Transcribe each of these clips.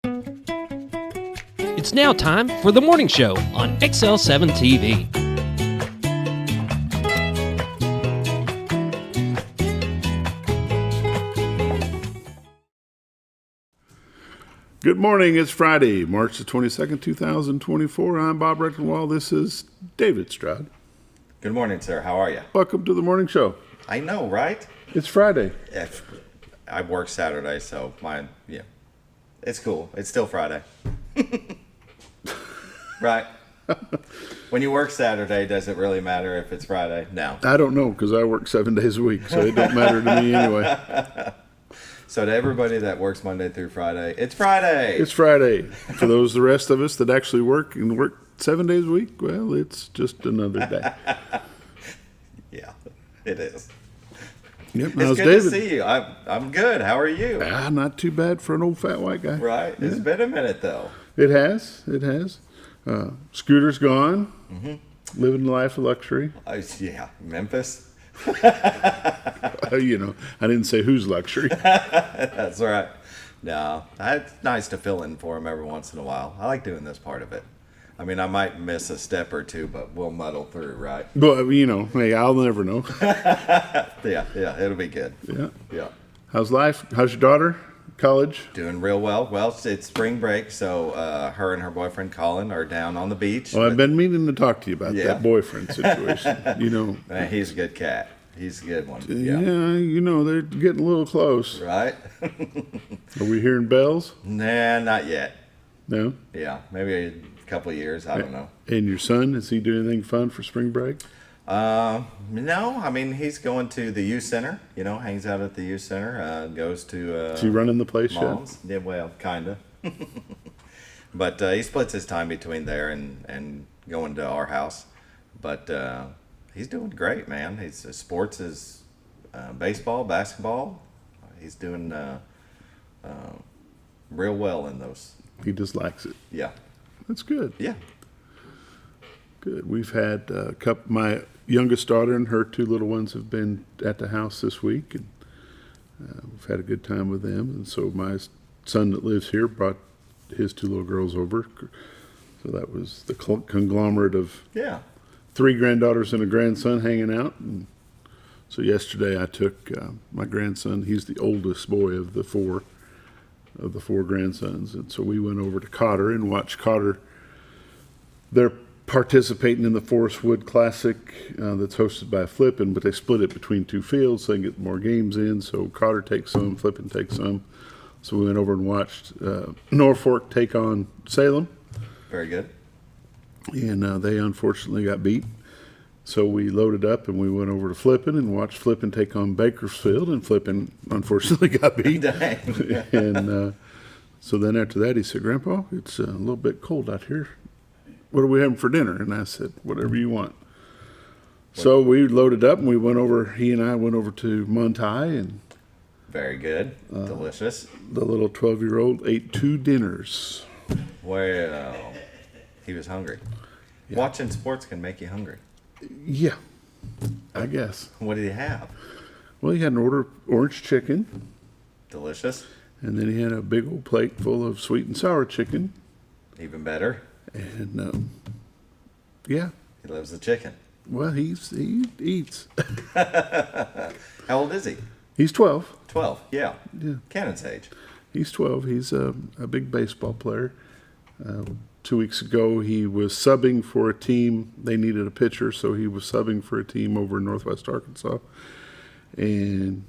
It's now time for the morning show on XL7-TV. Good morning. It's Friday, March the 22nd, 2024. I'm Bob Rectenwall. This is David Stroud. Good morning, sir. How are you? Welcome to the morning show. I know, right? It's Friday. I work Saturday, so it's cool. It's still Friday. Right? When you work Saturday, does it really matter if it's Friday? No. I don't know because I work 7 days a week, so it don't matter to me anyway. So to everybody that works Monday through Friday, it's Friday. It's Friday. For those the rest of us that actually work 7 days a week, well, it's just another day. Yeah, it is. Yep. It's good David? to see you. I'm good. How are you? Not too bad for an old fat white guy. Right. It's been a minute though. It has. Scooter's gone. Mm-hmm. Living the life of luxury. Yeah, Memphis. I didn't say whose luxury. That's right. No, it's nice to fill in for him every once in a while. I like doing this part of it. I mean, I might miss a step or two, but we'll muddle through, right? But, hey, I'll never know. Yeah, it'll be good. Yeah. How's life? How's your daughter? College? Doing real well. Well, it's spring break, so her and her boyfriend Colin are down on the beach. Well, I've been meaning to talk to you about that boyfriend situation. Man, he's a good cat. He's a good one. Yeah, they're getting a little close. Right? Are we hearing bells? Nah, not yet. No? Yeah, maybe a couple of years. I don't know. And your son, is he doing anything fun for spring break? No, I mean, he's going to the youth center, hangs out at the youth center, goes to, is he running the place yet? Yeah, well, kinda. But, he splits his time between there and going to our house. But, he's doing great, man. His sports is, baseball, basketball. He's doing, real well in those. He just likes it. Yeah. That's good. Yeah. Good. We've had a couple. My youngest daughter and her two little ones have been at the house this week, and we've had a good time with them. And so my son that lives here brought his two little girls over. So that was the conglomerate of 3 granddaughters and a grandson hanging out. And so yesterday I took my grandson. He's the oldest boy of the four grandsons, and so we went over to Cotter and watched Cotter. They're participating in the Forest Wood Classic that's hosted by Flippin', but they split it between 2 fields so they can get more games in. So Cotter takes some, Flippin' takes some. So we went over and watched Norfolk take on Salem. Very good. And they unfortunately got beat. So we loaded up and we went over to Flippin' and watched Flippin' take on Bakersfield, and Flippin' unfortunately got beat. Dang. And so then after that he said, "Grandpa, it's a little bit cold out here. What are we having for dinner?" And I said, "Whatever you want." So we loaded up and he and I went over to Montai, and very good. Delicious. The little 12-year-old ate 2 dinners. Well, he was hungry. Yeah. Watching sports can make you hungry. Yeah, I guess. What did he have? Well, he had an order of orange chicken. Delicious. And then he had a big old plate full of sweet and sour chicken. Even better. And, yeah. He loves the chicken. Well, he eats. How old is he? He's 12. 12, yeah. Yeah. Cannon's age. He's 12. He's a big baseball player. 2 weeks ago, he was subbing for a team. They needed a pitcher, so he was subbing for a team over in Northwest Arkansas. And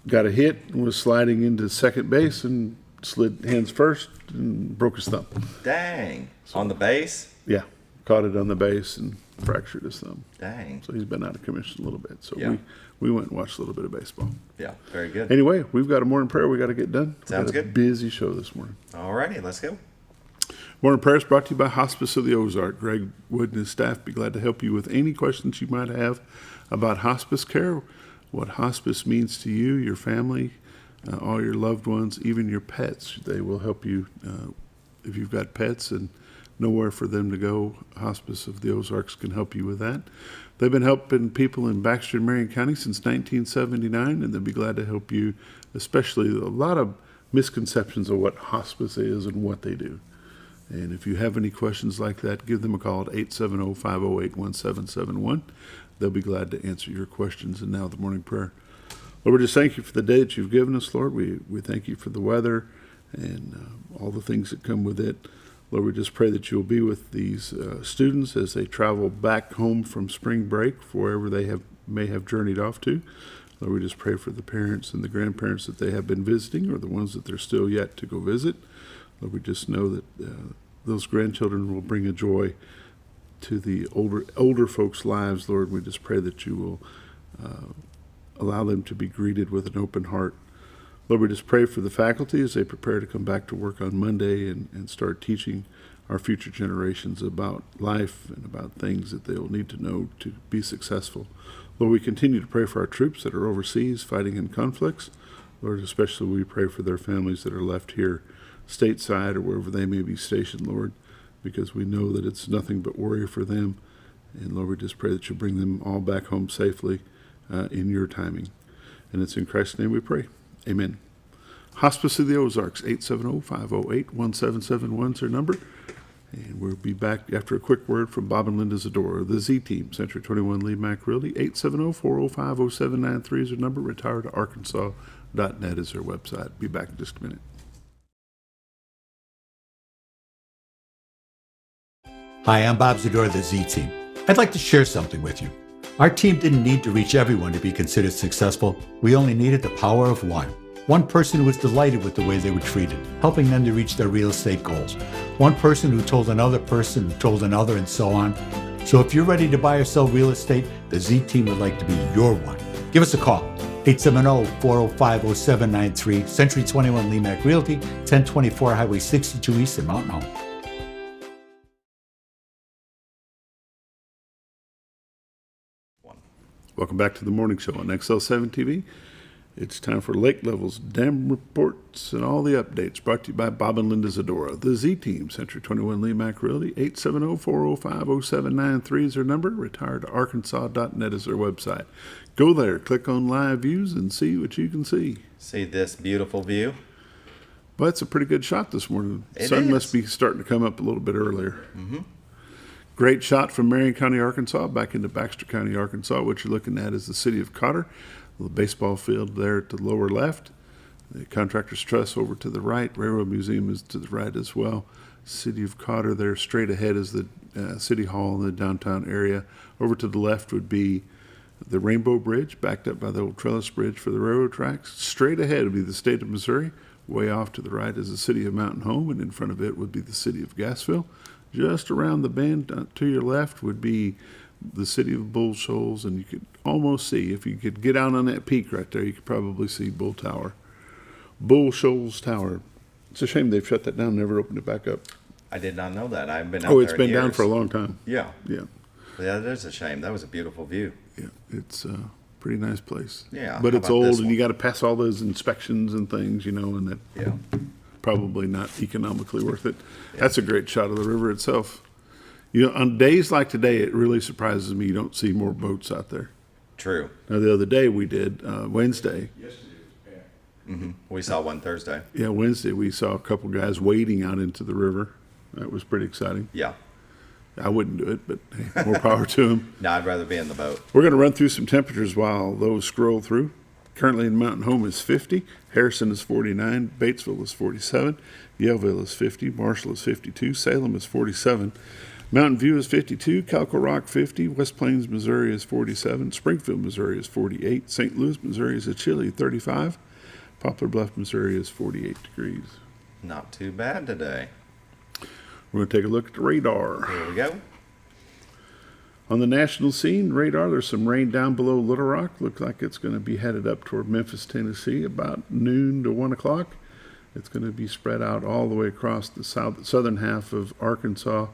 got a hit and was sliding into second base and slid hands first and broke his thumb. Dang. So, on the base? Yeah. Caught it on the base and fractured his thumb. Dang. So he's been out of commission a little bit. So we went and watched a little bit of baseball. Yeah, very good. Anyway, we've got a morning prayer we got to get done. Sounds good. Busy show this morning. All righty, let's go. Morning prayer is brought to you by Hospice of the Ozark. Greg Wood and his staff be glad to help you with any questions you might have about hospice care, what hospice means to you, your family, all your loved ones, even your pets. They will help you if you've got pets and nowhere for them to go. Hospice of the Ozarks can help you with that. They've been helping people in Baxter and Marion County since 1979, and they'll be glad to help you, especially a lot of misconceptions of what hospice is and what they do. And if you have any questions like that, give them a call at 870-508-1771. They'll be glad to answer your questions. And now the morning prayer. Lord, we just thank you for the day that you've given us, Lord. We thank you for the weather and all the things that come with it. Lord, we just pray that you'll be with these students as they travel back home from spring break, wherever they may have journeyed off to. Lord, we just pray for the parents and the grandparents that they have been visiting, or the ones that they're still yet to go visit. Lord, we just know that those grandchildren will bring a joy to the older folks' lives. Lord, we just pray that you will allow them to be greeted with an open heart. Lord, we just pray for the faculty as they prepare to come back to work on Monday and start teaching our future generations about life and about things that they'll need to know to be successful. Lord, we continue to pray for our troops that are overseas fighting in conflicts. Lord, especially we pray for their families that are left here stateside or wherever they may be stationed, Lord, because we know that it's nothing but worry for them. And Lord, we just pray that you bring them all back home safely in your timing. And it's in Christ's name we pray. Amen. Hospice of the Ozarks, 870-508-1771 is their number. And we'll be back after a quick word from Bob and Linda Zdora, the Z Team, Century 21 LeMac Realty. 870-405-0793 is their number. Retiredarkansas.net is their website. Be back in just a minute. Hi, I'm Bob Zdora, the Z Team. I'd like to share something with you. Our team didn't need to reach everyone to be considered successful. We only needed the power of one. One person who was delighted with the way they were treated, helping them to reach their real estate goals. One person who told another person who told another, and so on. So if you're ready to buy or sell real estate, the Z Team would like to be your one. Give us a call. 870-405-0793, Century 21 LeMac Realty, 1024 Highway 62 East in Mountain Home. Welcome back to the morning show on XL7-TV. It's time for lake levels, dam reports, and all the updates brought to you by Bob and Linda Zdora, the Z Team, Century 21 LeMac Realty. 870-405-0793 is their number. Retiredarkansas.net is their website. Go there, click on live views, and see what you can see. See this beautiful view? Well, it's a pretty good shot this morning. The sun must be starting to come up a little bit earlier. Mm-hmm. Great shot from Marion County, Arkansas, back into Baxter County, Arkansas. What you're looking at is the city of Cotter, the baseball field there at the lower left, the Contractor's Trust over to the right, Railroad Museum is to the right as well. City of Cotter there, straight ahead is the City Hall in the downtown area. Over to the left would be the Rainbow Bridge, backed up by the old trellis bridge for the railroad tracks. Straight ahead would be the state of Missouri. Way off to the right is the city of Mountain Home, and in front of it would be the city of Gassville. Just around the bend to your left would be the city of Bull Shoals, and you could almost see, if you could get out on that peak right there, you could probably see Bull Shoals Tower. It's a shame they've shut that down, never opened it back up. I did not know that. I've been out there. Oh, it's been down for a long time. Yeah. Yeah. Yeah, that is a shame. That was a beautiful view. Yeah, it's a pretty nice place. Yeah. But it's old, and you got to pass all those inspections and things, and that. Yeah. Probably not economically worth it. Yeah. That's a great shot of the river itself. On days like today, it really surprises me you don't see more boats out there. True. Now, the other day we did, Wednesday. Yesterday was bad. Mm-hmm. We saw one Thursday. Yeah, Wednesday we saw a couple guys wading out into the river. That was pretty exciting. Yeah. I wouldn't do it, but hey, more power to them. No, I'd rather be in the boat. We're going to run through some temperatures while those scroll through. Currently in Mountain Home is 50, Harrison is 49, Batesville is 47, Yellville is 50, Marshall is 52, Salem is 47, Mountain View is 52, Calco Rock 50, West Plains, Missouri is 47, Springfield, Missouri is 48, St. Louis, Missouri is a chilly 35, Poplar Bluff, Missouri is 48 degrees. Not too bad today. We're going to take a look at the radar. Here we go. On the national scene, radar, there's some rain down below Little Rock. Looks like it's going to be headed up toward Memphis, Tennessee, about noon to 1 o'clock. It's going to be spread out all the way across the southern half of Arkansas,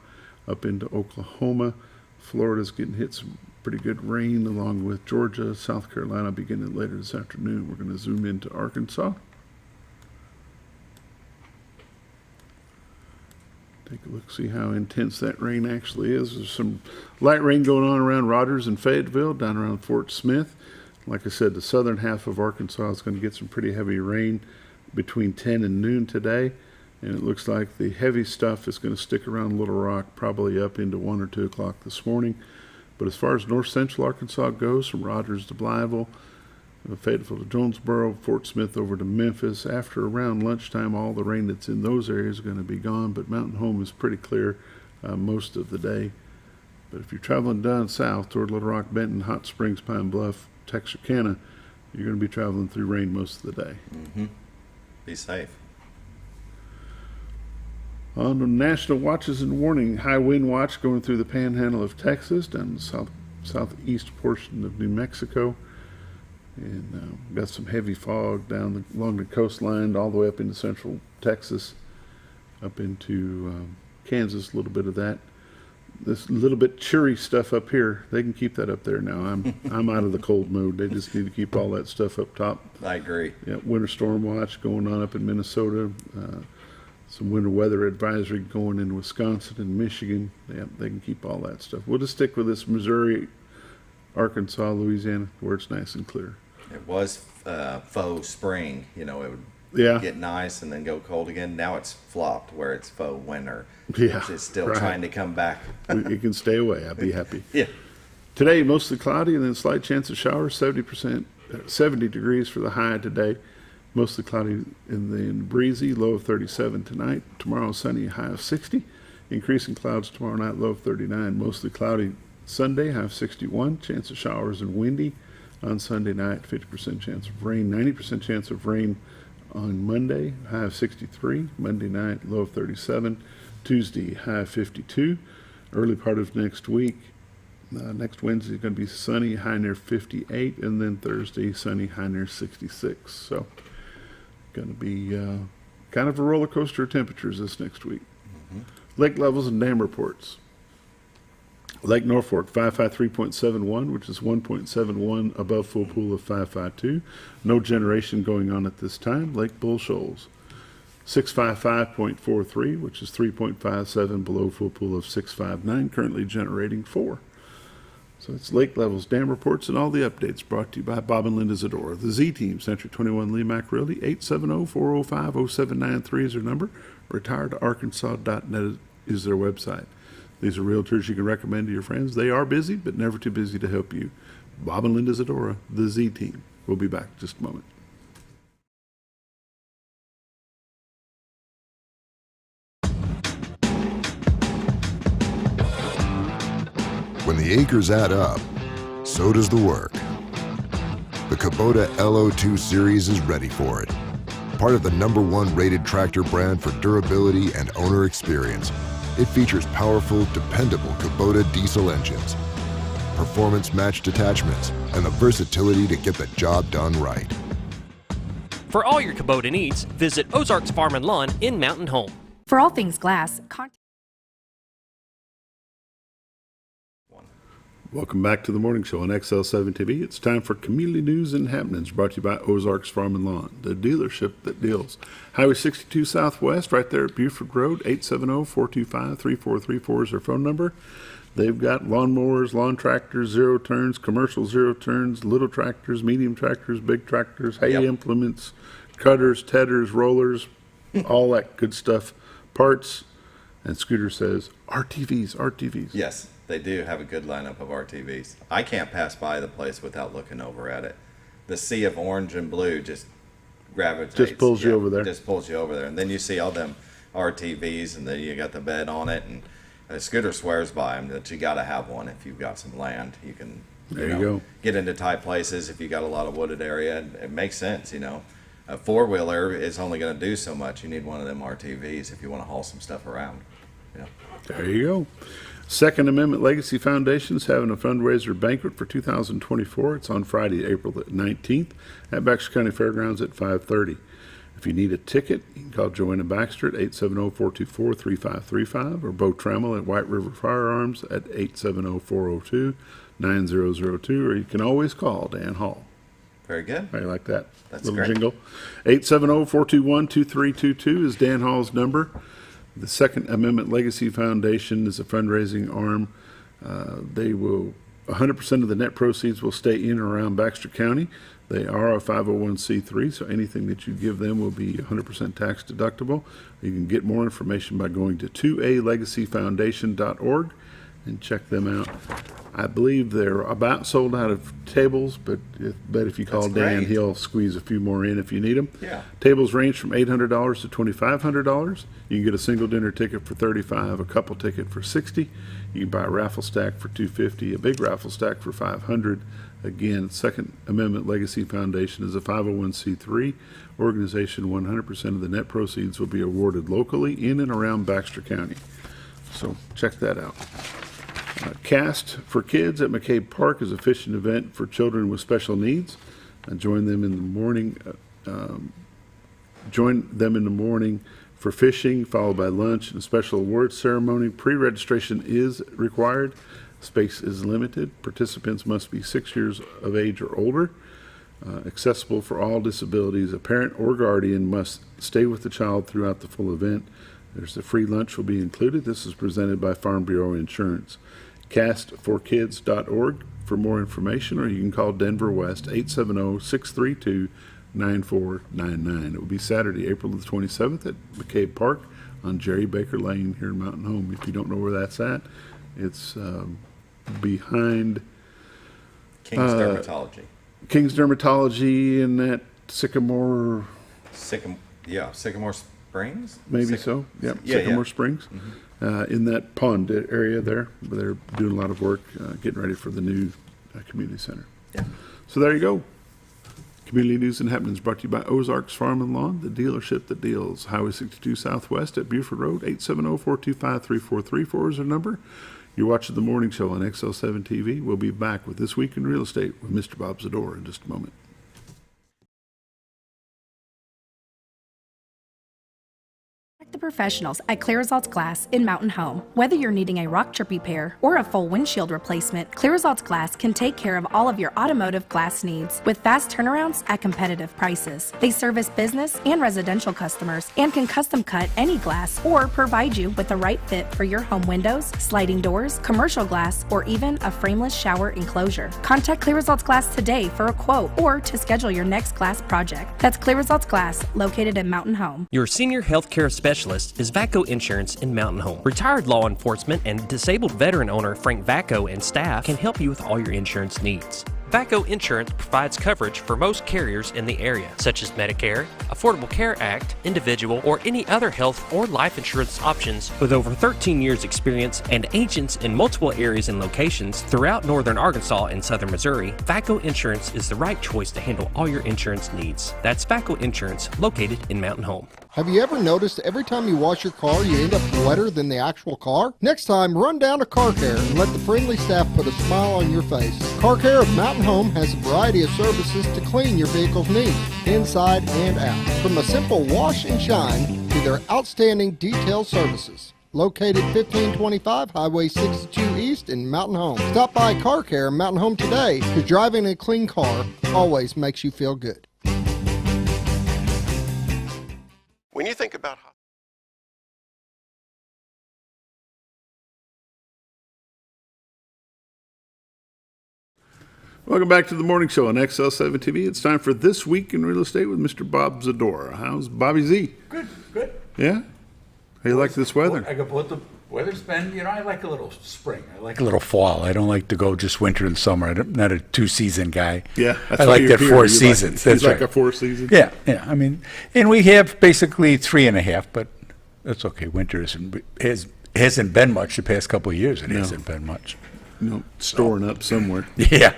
up into Oklahoma. Florida's getting hit some pretty good rain, along with Georgia, South Carolina, beginning later this afternoon. We're going to zoom into Arkansas. Take a look, see how intense that rain actually is. There's some light rain going on around Rogers and Fayetteville, down around Fort Smith. Like I said, the southern half of Arkansas is going to get some pretty heavy rain. between 10 and noon today. And it looks like the heavy stuff is going to stick around Little Rock probably up into 1 or 2 o'clock this morning. But as far as north central Arkansas goes, from Rogers to Blytheville, Fayetteville to Jonesboro, Fort Smith over to Memphis, after around lunchtime, all the rain that's in those areas is going to be gone. But Mountain Home is pretty clear most of the day. But if you're traveling down south toward Little Rock, Benton, Hot Springs, Pine Bluff, Texarkana, you're going to be traveling through rain most of the day. Mm-hmm. Be safe. On the national watches and warning, high wind watch going through the panhandle of Texas, down the southeast portion of New Mexico. And got some heavy fog down along the coastline all the way up into central Texas, up into Kansas, a little bit of that. This little bit cheery stuff up here, they can keep that up there now. I'm out of the cold mode. They just need to keep all that stuff up top. I agree. Yeah, winter storm watch going on up in Minnesota. Some winter weather advisory going in Wisconsin and Michigan. Yeah, they can keep all that stuff. We'll just stick with this Missouri, Arkansas, Louisiana, where it's nice and clear. It was faux spring. It would get nice and then go cold again. Now it's flopped where it's faux winter. Yeah, it's still trying to come back. It can stay away. I'd be happy. Yeah. Today, mostly cloudy and then slight chance of showers, 70%, 70 degrees for the high today. Mostly cloudy and then breezy, low of 37 tonight. Tomorrow, sunny, high of 60. Increasing clouds tomorrow night, low of 39. Mostly cloudy Sunday, high of 61. Chance of showers and windy. On Sunday night, 50% chance of rain, 90% chance of rain on Monday, high of 63. Monday night, low of 37. Tuesday, high of 52. Early part of next week, next Wednesday is going to be sunny, high near 58. And then Thursday, sunny, high near 66. So, going to be kind of a roller coaster of temperatures this next week. Mm-hmm. Lake levels and dam reports. Lake Norfolk, 553.71, which is 1.71 above full pool of 552. No generation going on at this time. Lake Bull Shoals, 655.43, which is 3.57 below full pool of 659, currently generating 4. So it's lake levels, dam reports, and all the updates brought to you by Bob and Linda Zdora. The Z-Team, Century 21 LeMac Realty, 870-405-0793 is their number. retiredarkansas.net is their website. These are realtors you can recommend to your friends. They are busy, but never too busy to help you. Bob and Linda Zdora, the Z-Team. We'll be back in just a moment. When the acres add up, so does the work. The Kubota LO2 Series is ready for it. Part of the #1 rated tractor brand for durability and owner experience, it features powerful, dependable Kubota diesel engines, performance-matched attachments, and the versatility to get the job done right. For all your Kubota needs, visit Ozarks Farm and Lawn in Mountain Home. For all things glass, Welcome back to the morning show on XL7-TV. It's time for community news and happenings brought to you by Ozarks Farm and Lawn, the dealership that deals. Highway 62 Southwest, right there at Buford Road, 870-425-3434 is their phone number. They've got lawnmowers, lawn tractors, zero turns, commercial zero turns, little tractors, medium tractors, big tractors, hay implements, cutters, tedders, rollers, all that good stuff. Parts, and Scooter says, RTVs, RTVs. Yes. They do have a good lineup of RTVs. I can't pass by the place without looking over at it. The sea of orange and blue just gravitates. Just pulls you over there. Just pulls you over there. And then you see all them RTVs, and then you got the bed on it. And Scooter swears by them that you got to have one if you've got some land. You can get into tight places if you got a lot of wooded area. It makes sense, A four-wheeler is only going to do so much. You need one of them RTVs if you want to haul some stuff around. Yeah. There you go. Second Amendment Legacy Foundation is having a fundraiser banquet for 2024. It's on Friday, April the 19th at Baxter County Fairgrounds at 5:30. If you need a ticket, you can call Joanna Baxter at 870-424-3535 or Bo Trammell at White River Firearms at 870-402-9002, or you can always call Dan Hall. Very good. I like that. That's little great. Jingle. 870-421-2322 is Dan Hall's number. The Second Amendment Legacy Foundation is a fundraising arm. 100% of the net proceeds will stay in or around Baxter County. They are a 501c3, so anything that you give them will be 100% tax deductible. You can get more information by going to 2alegacyfoundation.org and check them out. I believe they're about sold out of tables, but if you call That's Dan, great. he'll squeeze a few more in if you need them. Yeah. Tables range from $800 to $2,500. You can get a single dinner ticket for $35, a couple ticket for $60. You can buy a raffle stack for $250, a big raffle stack for $500. Again, Second Amendment Legacy Foundation is a 501c3 organization. 100% of the net proceeds will be awarded locally in and around Baxter County. So check that out. Cast for Kids at McCabe Park is a fishing event for children with special needs. Join them in the morning. For fishing, followed by lunch and a special awards ceremony. Pre-registration is required. Space is limited. Participants must be 6 years of age or older. Accessible for all disabilities. A parent or guardian must stay with the child throughout the full event. There's a free lunch will be included. This is presented by Farm Bureau Insurance. Castforkids.org for more information, or you can call Denver West 870-632-9499. It will be Saturday, April the 27th at McCabe Park on Jerry Baker Lane here in Mountain Home. If you don't know where that's at, it's behind King's Dermatology. King's Dermatology in that Sycamore, Sycamore Springs? maybe so. Yep, Yeah, Sycamore yeah. Springs. In that pond area there, where they're doing a lot of work getting ready for the new community center. Yeah. So there you go. Community News and Happenings brought to you by Ozarks Farm and Lawn, the dealership that deals. Highway 62 Southwest at Buford Road, 870-425-3434 is our number. You're watching The Morning Show on XL7-TV. We'll be back with This Week in Real Estate with Mr. Bob Zdora in just a moment. The professionals at Clear Results Glass in Mountain Home. Whether you're needing a rock chip repair or a full windshield replacement, Clear Results Glass can take care of all of your automotive glass needs with fast turnarounds at competitive prices. They service business and residential customers and can custom cut any glass or provide you with the right fit for your home windows, sliding doors, commercial glass, or even a frameless shower enclosure. Contact Clear Results Glass today for a quote or to schedule your next glass project. That's Clear Results Glass, located in Mountain Home. Your senior health care specialist is VACO Insurance in Mountain Home. Retired law enforcement and disabled veteran owner Frank VACO and staff can help you with all your insurance needs. VACO Insurance provides coverage for most carriers in the area, such as Medicare, Affordable Care Act, individual, or any other health or life insurance options. With over 13 years experience and agents in multiple areas and locations throughout northern Arkansas and southern Missouri, VACO Insurance is the right choice to handle all your insurance needs. That's VACO Insurance, located in Mountain Home. Have you ever noticed every time you wash your car, you end up wetter than the actual car? Next time, run down to Car Care and let the friendly staff put a smile on your face. Car Care of Mountain Home has a variety of services to clean your vehicle's needs, inside and out. From a simple wash and shine to their outstanding detail services. Located 1525 Highway 62 East in Mountain Home. Stop by Car Care in Mountain Home today, because driving a clean car always makes you feel good. When you think about Welcome back to the morning show on XL7-TV. It's time for This Week in Real Estate with Mr. Bob Zdora. How's Bobby Z? Good, good. Yeah? How you like this weather? I got what the weather's been. I like a little spring. I like a little fall. I don't like to go just winter and summer. I'm not a two-season guy. Yeah, I like that 4 seasons. That's like right. a 4 season. Yeah. I mean, and we have basically 3.5, but that's okay. Winter hasn't been much the past couple of years. It hasn't been much. Storing up somewhere. Yeah.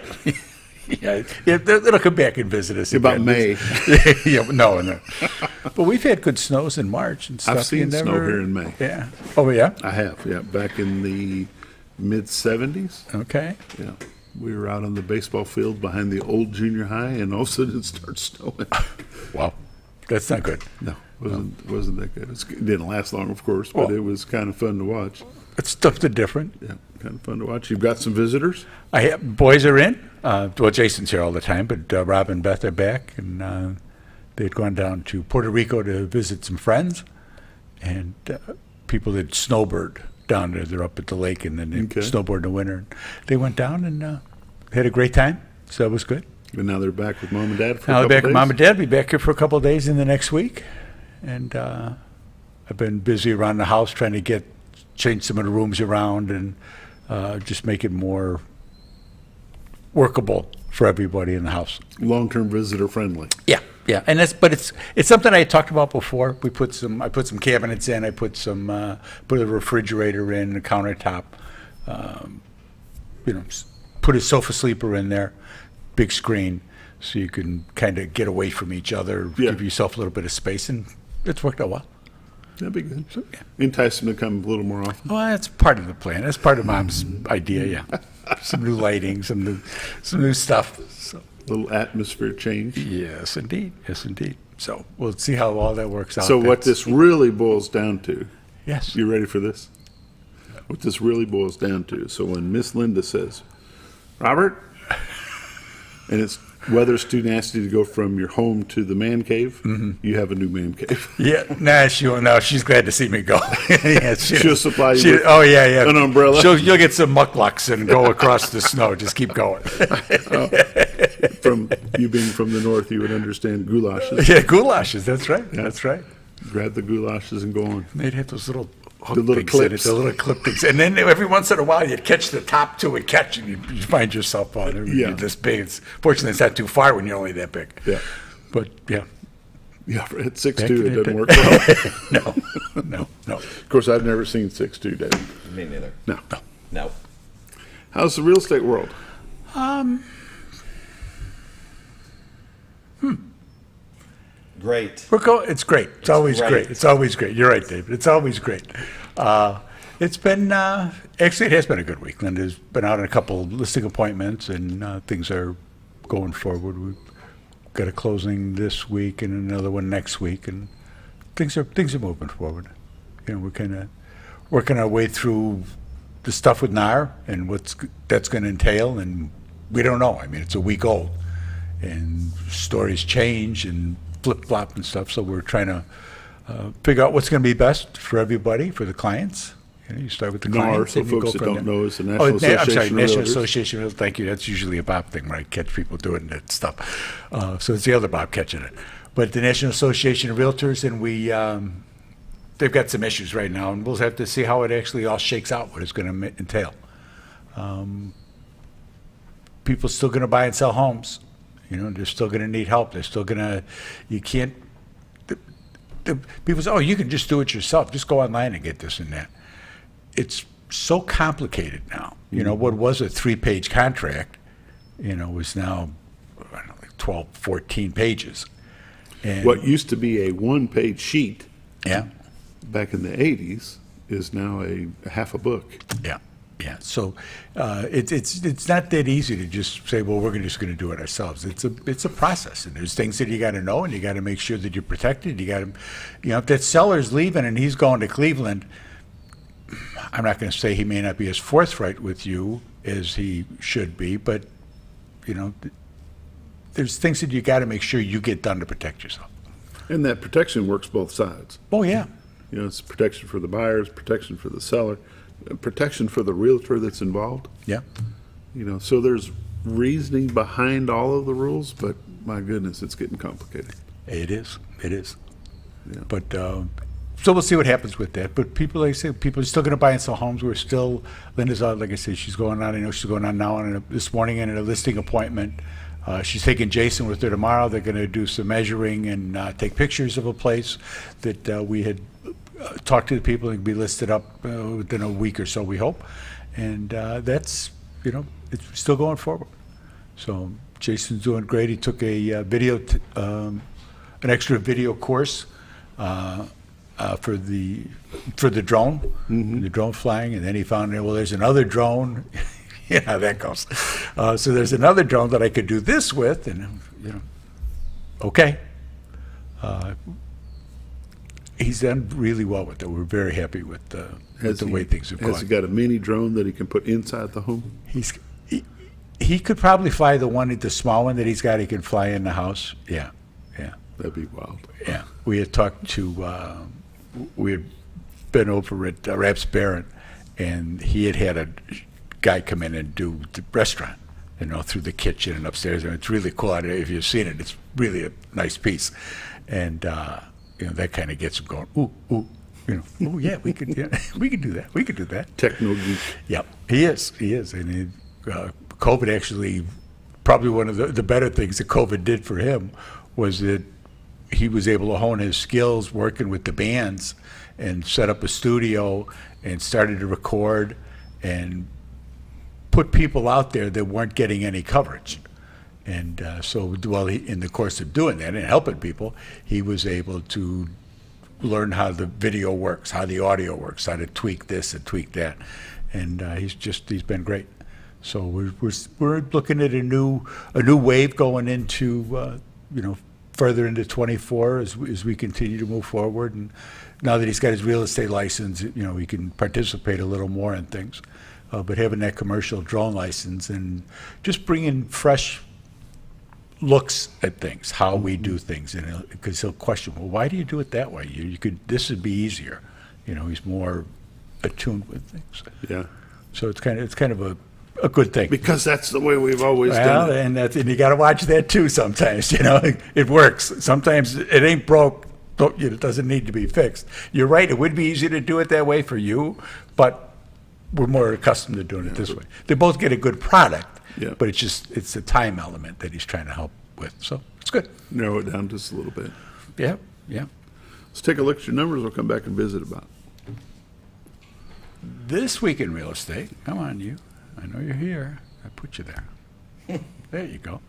Yeah, it'll come back and visit us about again. May. Yeah, no. But we've had good snows in March and stuff. I've seen snow here in May. Yeah. Oh, yeah? I have, yeah. Back in the mid-'70s. Okay. Yeah. We were out on the baseball field behind the old junior high, and all of a sudden it starts snowing. Wow. That's not good. No, wasn't that good. It didn't last long, of course, but it was kind of fun to watch. It's something different. Yeah, kind of fun to watch. You've got some visitors? Boys are in. Well, Jason's here all the time, but Rob and Beth are back, and they'd gone down to Puerto Rico to visit some friends, and people that snowbird down there. They're up at the lake, and then they snowboard in the winter. They went down and had a great time, so it was good. And now they're back with mom and dad for Now a couple they're back days? with mom and dad. Be back here for a couple of days in the next week. And I've been busy around the house trying to change some of the rooms around and just make it more workable for everybody in the house. Long-term visitor friendly. Yeah, yeah, and it's something I had talked about before. I put some cabinets in. I put a refrigerator in, a countertop. Put a sofa sleeper in there, big screen, so you can kind of get away from each other, give yourself a little bit of space, and it's worked out well. That'd be good. So, entice them to come a little more often. Well, that's part of the plan. That's part of Mom's idea. Yeah, some new lighting, some new stuff. So. Little atmosphere change. Yes, indeed. Yes, indeed. So we'll see how all that works out. So what this really boils down to. Yes. You ready for this? What this really boils down to. So when Miss Linda says, Robert, and weather's too nasty to go from your home to the man cave, you have a new man cave. Yeah, nah, she won't. No, she's glad to see me go. Yeah, she'll supply you with an umbrella. You'll get some mucklucks and go across the snow. Just keep going. From you being from the north, you would understand goulaches. Yeah, goulaches. That's right. Yeah. That's right. Grab the goulaches and go on. They'd have those little hook the little things clips. in it, the little clip things. And then every once in a while, you'd catch the top to it, and you find yourself on it. You're this big. Fortunately, it's not too far when you're only that big. Yeah. But, yeah. Yeah, at 6'2", it doesn't work well. No. Of course, I've never seen 6'2", David. Me neither. No. How's the real estate world? Great. It's great. It's always great. It's always great. You're right, David. It's always great. It's been, actually, it has been a good week. Linda's been out on a couple listing appointments, and things are going forward. We've got a closing this week and another one next week, and things are moving forward. We're kind of working our way through the stuff with NAR and that's going to entail, and we don't know. I mean, it's a week old, and stories change and flip-flop and stuff, so we're trying to figure out what's going to be best for everybody, for the clients. You start with the clients. NAR, and for you folks go that from don't there. know, is the National Association I'm sorry, of National Realtors. Association of Realtors. Thank you. That's usually a Bob thing, where I catch people doing that stuff. So it's the other Bob catching it. But the National Association of Realtors, and they've got some issues right now, and we'll have to see how it actually all shakes out, what it's going to entail. People still going to buy and sell homes. They're still going to need help. They're still going to, you can't, people say, oh, you can just do it yourself. Just go online and get this and that. It's so complicated now. What was a 3-page contract, was now, I don't know, like 12, 14 pages. And what used to be a 1-page sheet yeah, back in the 80s is now a half a book. yeah. Yeah, so it's not that easy to just say, well, we're just going to do it ourselves. It's a process, and there's things that you got to know, and you got to make sure that you're protected. You got to, if that seller's leaving and he's going to Cleveland, I'm not going to say he may not be as forthright with you as he should be, but there's things that you got to make sure you get done to protect yourself. And that protection works both sides. Oh yeah, it's protection for the buyers, protection for the seller, protection for the realtor that's involved. Yeah. So there's reasoning behind all of the rules, but my goodness, it's getting complicated. It is. Yeah. But so we'll see what happens with that. But people, like I say, people are still going to buy and sell homes. We're still, Linda's out, like I said, she's going on. I know she's going on now this morning in a listing appointment. She's taking Jason with her tomorrow. They're going to do some measuring and take pictures of a place that we had talked to the people and be listed up within a week or so, we hope. And that's, it's still going forward. So Jason's doing great. He took a an extra video course for the drone, the drone flying, and then he found out, well, there's another drone. You know how that goes. So there's another drone that I could do this with, and okay. He's done really well with it. We're very happy with the way things have gone. Has he got a mini drone that he can put inside the home? He could probably fly the small one that he's got. He can fly in the house. Yeah. That'd be wild. Yeah. We had talked to, we had been over at Raps Barron, and he had a guy come in and do the restaurant through the kitchen and upstairs. And it's really cool. I don't know if you've seen it. It's really a nice piece. And, that kind of gets them going, ooh, oh, yeah, we could do that. We could do that. Techno geek. Yep, he is. And COVID actually, probably one of the better things that COVID did for him was that he was able to hone his skills working with the bands and set up a studio and started to record and put people out there that weren't getting any coverage. And in the course of doing that and helping people, he was able to learn how the video works, how the audio works, how to tweak this and tweak that. And he's been great. So we're looking at a new wave going into further into 24 as we continue to move forward. And now that he's got his real estate license, he can participate a little more in things. But having that commercial drone license and just bringing fresh looks at things, how we do things, and because he'll question, well, why do you do it that way? This would be easier. He's more attuned with things. Yeah. So it's kind of a good thing. Because that's the way we've always done it. And you got to watch that too sometimes. It works. Sometimes it ain't broke. It doesn't need to be fixed. You're right. It would be easy to do it that way for you, but we're more accustomed to doing it this way. They both get a good product. Yeah. But it's the time element that he's trying to help with. So it's good. Narrow it down just a little bit. Yeah. Let's take a look at your numbers. We'll come back and visit about This week in real estate, come on you. I know you're here. I put you there. There you go.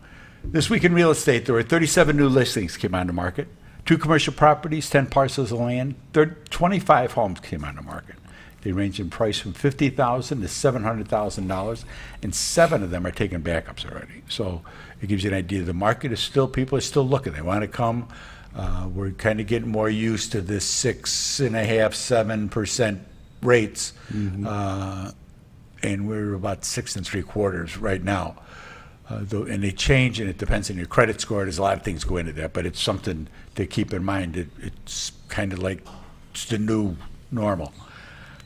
This week in real estate, there were 37 new listings came on the market, 2 commercial properties, 10 parcels of land, 25 homes came on the market. They range in price from $50,000 to $700,000, and 7 of them are taking backups already. So it gives you an idea. The market is still, people are still looking. They want to come. We're kind of getting more used to this 6.5–7% rates, and we're about 6 3/4 right now. And they change, and it depends on your credit score. There's a lot of things go into that, but it's something to keep in mind. It's kind of like it's the new normal.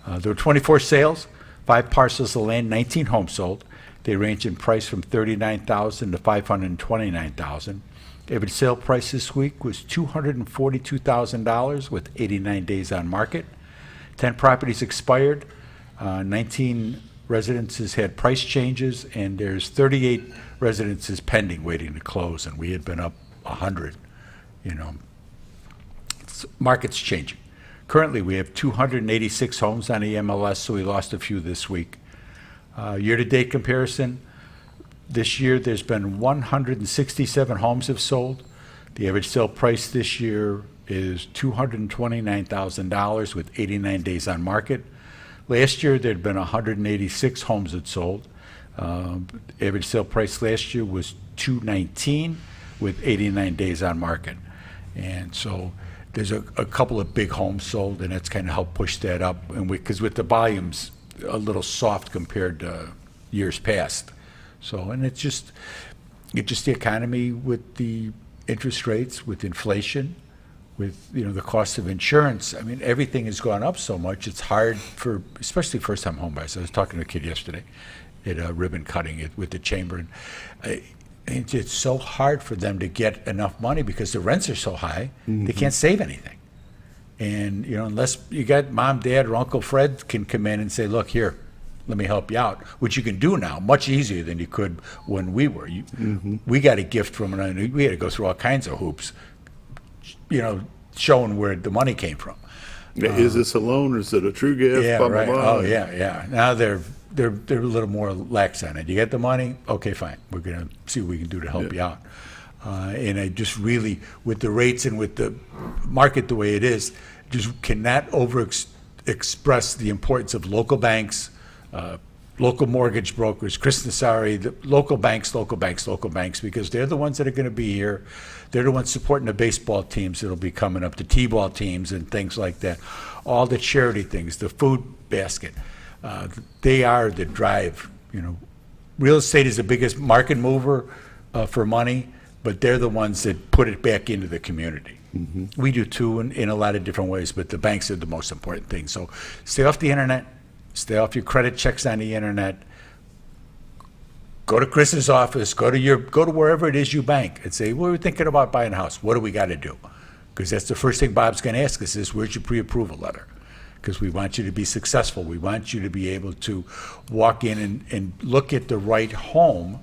There were 24 sales, 5 parcels of land, 19 homes sold. They range in price from $39,000 to $529,000. Average sale price this week was $242,000 with 89 days on market. 10 properties expired. 19 residences had price changes, and there's 38 residences pending waiting to close, and we had been up 100. Market's changing. Currently, we have 286 homes on the MLS, so we lost a few this week. Year-to-date comparison, this year there's been 167 homes have sold. The average sale price this year is $229,000 with 89 days on market. Last year, there'd been 186 homes that sold. Average sale price last year was $219,000 with 89 days on market. And so there's a couple of big homes sold, and that's kind of helped push that up. And because with the volumes a little soft compared to years past. So, and it's just the economy with the interest rates, with inflation, with the cost of insurance. I mean, everything has gone up so much. It's hard for especially first-time home buyers. I was talking to a kid yesterday at a ribbon cutting with the chamber, and it's so hard for them to get enough money because the rents are so high. They can't save anything. And unless you got mom, dad, or Uncle Fred can come in and say, look, here, let me help you out, which you can do now much easier than you could when we were. We got a gift from it. We had to go through all kinds of hoops, showing where the money came from. Is this a loan or is it a true gift? Yeah, blah, blah, right. blah. Oh, yeah. Now they're a little more lax on it. You get the money, okay, fine. We're going to see what we can do to help you out. And I just really, with the rates and with the market the way it is, just cannot express the importance of local banks, local mortgage brokers, Chris Nassari, the local banks, because they're the ones that are going to be here. They're the ones supporting the baseball teams that'll be coming up, the t-ball teams and things like that. All the charity things, the food basket. They are the drive. Real estate is the biggest market mover for money, but they're the ones that put it back into the community. We do too in a lot of different ways, but the banks are the most important thing. So stay off the internet, stay off your credit checks on the internet. go to Chris's office, go to wherever it is you bank, and say, we're thinking about buying a house. What do we got to do? Because that's the first thing Bob's going to ask us is, where's your pre-approval letter? Because we want you to be successful. We want you to be able to walk in and look at the right home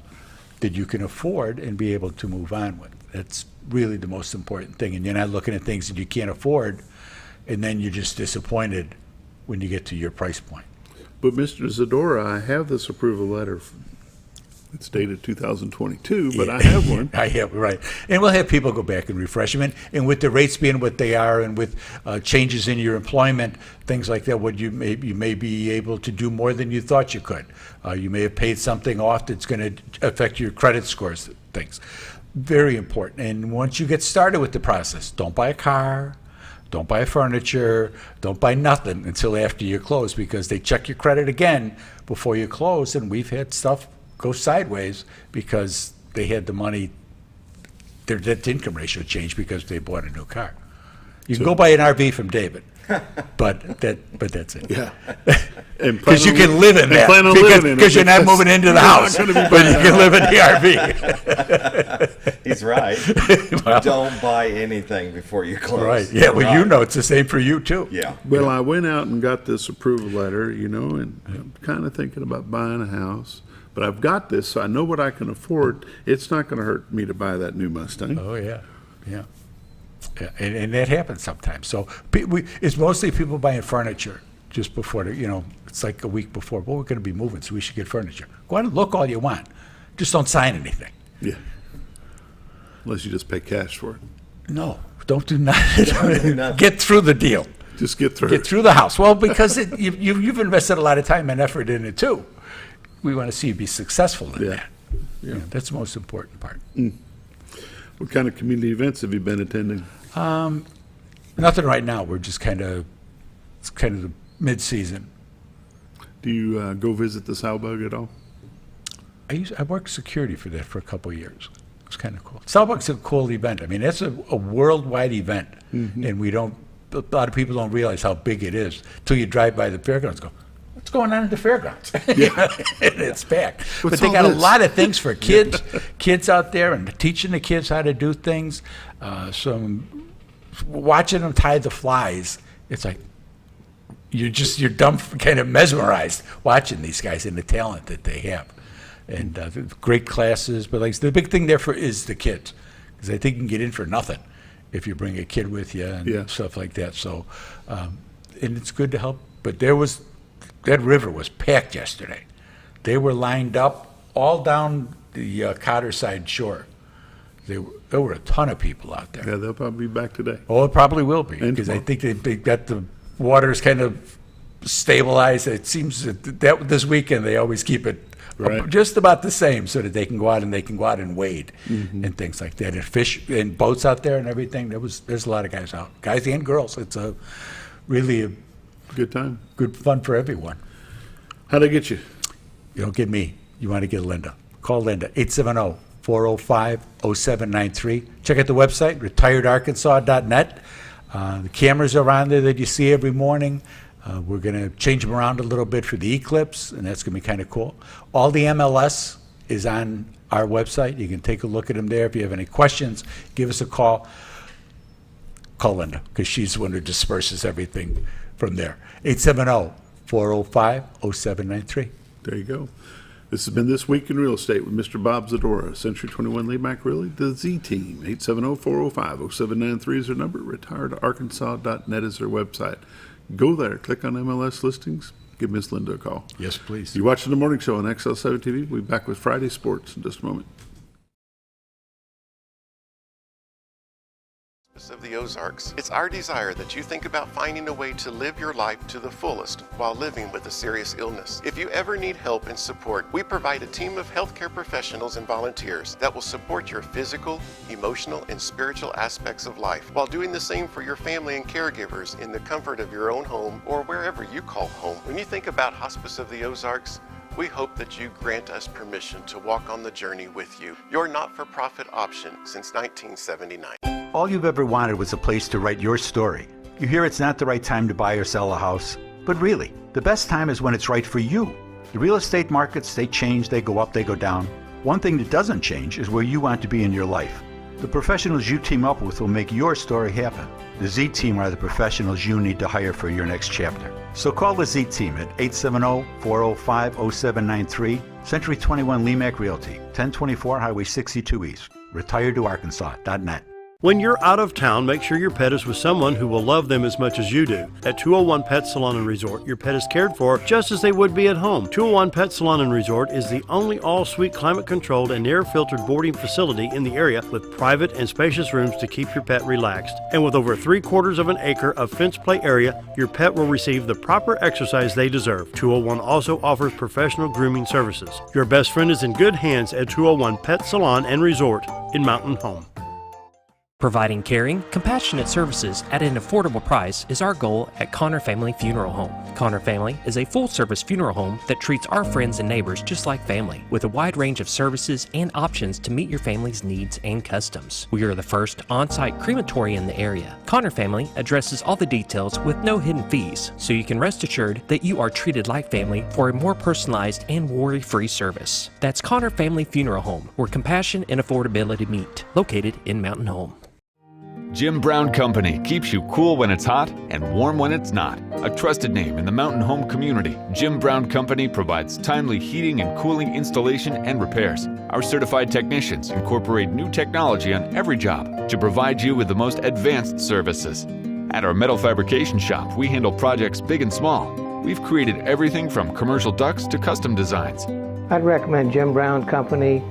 that you can afford and be able to move on with. That's really the most important thing. And you're not looking at things that you can't afford, and then you're just disappointed when you get to your price point. But Mr. Zdora, I have this approval letter. It's dated 2022, but I have one. I have, right. And we'll have people go back and refresh them. And with the rates being what they are, and with changes in your employment, things like that, you may be able to do more than you thought you could. You may have paid something off that's going to affect your credit scores, things. Very important. And once you get started with the process, don't buy a car, don't buy furniture, don't buy nothing until after you close, because they check your credit again before you close. And we've had stuff go sideways because they had the money, their debt-to-income ratio changed because they bought a new car. You can go buy an RV from David, but that's it. Yeah. Because you can live in that, because you're not moving into the house, but you can live in the RV. He's right. Well, don't buy anything before you close. Right. Yeah. Well, you know, it's the same for you too. Yeah. Well, I went out and got this approval letter, and I'm kind of thinking about buying a house. But I've got this, so I know what I can afford. It's not going to hurt me to buy that new Mustang. Oh, yeah. And that happens sometimes. So it's mostly people buying furniture just before, it's like a week before. Well, we're going to be moving, so we should get furniture. Go out and look all you want. Just don't sign anything. Yeah. Unless you just pay cash for it. No, don't do nothing. Get through the deal. Just get through. Get through the house. Well, because you've invested a lot of time and effort in it, too. We want to see you be successful in that. Yeah. That's the most important part. What kind of community events have you been attending? Nothing right now. We're just it's kind of the mid-season. Do you go visit the Sow-Bug at all? I worked security for that for a couple of years. It's kind of cool. Sow-Bug's a cool event. I mean, that's a worldwide event, and a lot of people don't realize how big it is till you drive by the fairgrounds and go, what's going on at the fairgrounds? Yeah. It's packed. But they got a lot of things for kids, kids out there, and teaching the kids how to do things. Watching them tie the flies, it's like you're dumb, kind of mesmerized watching these guys and the talent that they have. And great classes, but the big thing there is the kids, because I think you can get in for nothing if you bring a kid with you and stuff like that. So, and it's good to help. But that river was packed yesterday. They were lined up all down the Cotterside shore. There were a ton of people out there. Yeah, they'll probably be back today. Oh, it probably will be, because I think they got the waters kind of stabilized. It seems that this weekend they always keep it just about the same, so that they can go out and wade and things like that, and fish and boats out there and everything. There's a lot of guys out, guys and girls. It's really a good time, good fun for everyone. How'd I get you? You don't get me. You want to get Linda. Call Linda, 870-405-0793. Check out the website, retiredarkansas.net. The cameras are on there that you see every morning. We're going to change them around a little bit for the eclipse, and that's going to be kind of cool. All the MLS is on our website. You can take a look at them there. If you have any questions, give us a call. Call Linda, because she's the one who disperses everything from there. 870-405-0793. There you go. This has been This Week in Real Estate with Mr. Bob Zdora, Century 21 LeMac Realty, the Z Team. 870-405-0793 is their number. retiredarkansas.net is their website. Go there, click on MLS listings, give Miss Linda a call. Yes, please. You're watching The Morning Show on XL7-TV. We'll be back with Friday Sports in just a moment. Of the Ozarks. It's our desire that you think about finding a way to live your life to the fullest while living with a serious illness. If you ever need help and support, we provide a team of healthcare professionals and volunteers that will support your physical, emotional, and spiritual aspects of life while doing the same for your family and caregivers in the comfort of your own home or wherever you call home. When you think about Hospice of the Ozarks, we hope that you grant us permission to walk on the journey with you. Your not-for-profit option since 1979. All you've ever wanted was a place to write your story. You hear it's not the right time to buy or sell a house, but really, the best time is when it's right for you. The real estate markets, they change, they go up, they go down. One thing that doesn't change is where you want to be in your life. The professionals you team up with will make your story happen. The Z Team are the professionals you need to hire for your next chapter. So call the Z Team at 870-405-0793, Century 21 LeMac Realty, 1024 Highway 62 East, retiredtoarkansas.net. When you're out of town, make sure your pet is with someone who will love them as much as you do. At 201 Pet Salon and Resort, your pet is cared for just as they would be at home. 201 Pet Salon and Resort is the only all-suite climate-controlled and air-filtered boarding facility in the area with private and spacious rooms to keep your pet relaxed. And with over 3/4 of an acre of fenced play area, your pet will receive the proper exercise they deserve. 201 also offers professional grooming services. Your best friend is in good hands at 201 Pet Salon and Resort in Mountain Home. Providing caring, compassionate services at an affordable price is our goal at Connor Family Funeral Home. Connor Family is a full-service funeral home that treats our friends and neighbors just like family, with a wide range of services and options to meet your family's needs and customs. We are the first on-site crematory in the area. Connor Family addresses all the details with no hidden fees, so you can rest assured that you are treated like family for a more personalized and worry-free service. That's Connor Family Funeral Home, where compassion and affordability meet, located in Mountain Home. Jim Brown Company keeps you cool when it's hot and warm when it's not. A trusted name in the mountain home community, Jim Brown Company provides timely heating and cooling installation and repairs. Our certified technicians incorporate new technology on every job to provide you with the most advanced services. At our metal fabrication shop, we handle projects big and small. We've created everything from commercial ducts to custom designs. I'd recommend Jim Brown Company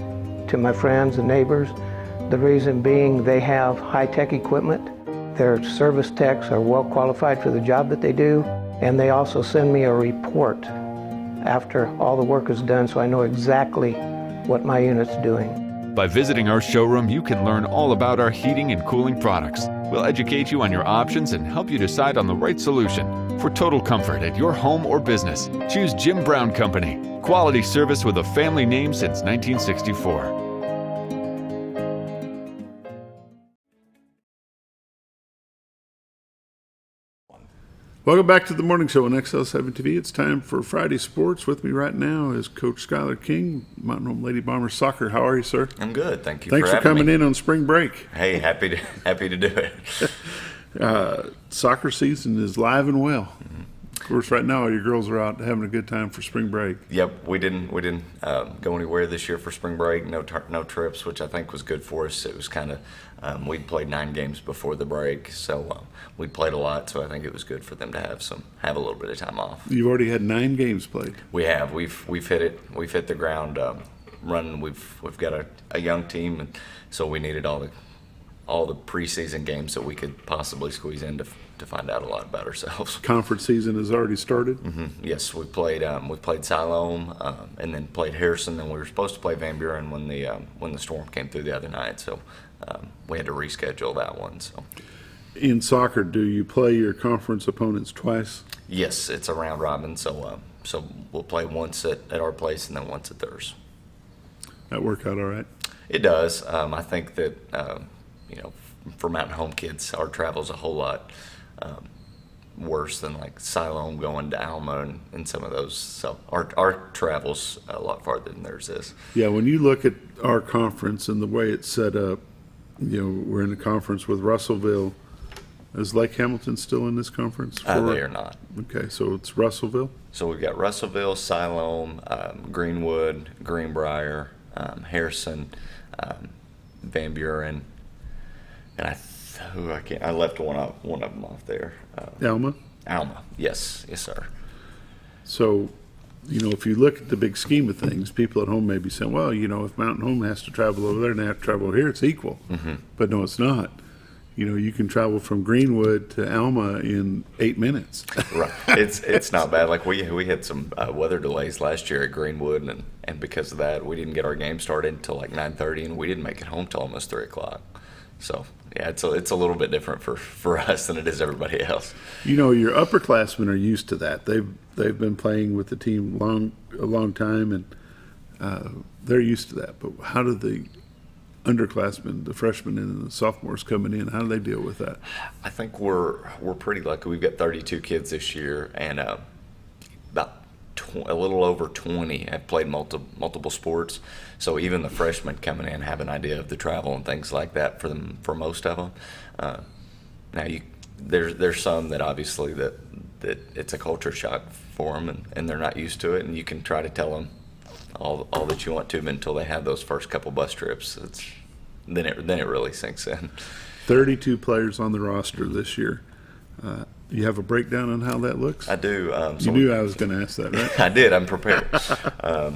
to my friends and neighbors. The reason being they have high-tech equipment, their service techs are well qualified for the job that they do, and they also send me a report after all the work is done so I know exactly what my unit's doing. By visiting our showroom, you can learn all about our heating and cooling products. We'll educate you on your options and help you decide on the right solution. For total comfort at your home or business, choose Jim Brown Company. Quality service with a family name since 1964. Welcome back to the morning show on XL7-TV. It's time for Friday Sports. With me right now is Coach Skyler King, Mountain Home Lady Bombers Soccer. How are you, sir? I'm good. Thank you. Thanks for coming in on spring break. Hey, happy to do it. Soccer season is live and well. Mm-hmm. Of course, right now your girls are out having a good time for spring break. Yep, we didn't go anywhere this year for spring break. No trips, which I think was good for us. It was kind of we'd played 9 games before the break, so we played a lot. So I think it was good for them to have a little bit of time off. You've already had 9 games played. We have. We've hit it. We've hit the ground running. We've got a young team, and so we needed all the preseason games that we could possibly squeeze in to find out a lot about ourselves. Conference season has already started? Mm-hmm. Yes, we played Siloam and then played Harrison. Then we were supposed to play Van Buren when the storm came through the other night, so we had to reschedule that one. So, in soccer, do you play your conference opponents twice? Yes, it's a round robin, so we'll play once at our place and then once at theirs. That work out all right? It does. I think that for Mountain Home kids, our travel's a whole lot worse than like Siloam going to Alma and some of those. So our travel's a lot farther than theirs is. Yeah, when you look at our conference and the way it's set up, we're in a conference with Russellville. Is Lake Hamilton still in this conference? They are not. Okay, so it's Russellville? So we've got Russellville, Siloam, Greenwood, Greenbrier, Harrison, Van Buren, and I left one of them off there. Alma? Alma, yes, sir. So, if you look at the big scheme of things, people at home may be saying, well, if Mountain Home has to travel over there and they have to travel over here, it's equal. Mm-hmm. But no, it's not. You can travel from Greenwood to Alma in 8 minutes. Right. It's not bad. Like we had some weather delays last year at Greenwood, and because of that, we didn't get our game started until like 9:30, and we didn't make it home till almost 3 o'clock. So yeah, it's a little bit different for us than it is everybody else. Your upperclassmen are used to that. They've been playing with the team a long time, and they're used to that. But how do the underclassmen, the freshmen and the sophomores coming in, how do they deal with that? I think we're pretty lucky. We've got 32 kids this year, and about a little over 20 have played multiple sports. So even the freshmen coming in have an idea of the travel and things like that for most of them. Now there's some that obviously that it's a culture shock for them, and they're not used to it, and you can try to tell them all that you want to, but until they have those first couple bus trips, then it really sinks in. 32 players on the roster this year. You have a breakdown on how that looks? I do. You knew I was going to ask that, right? I did. I'm prepared.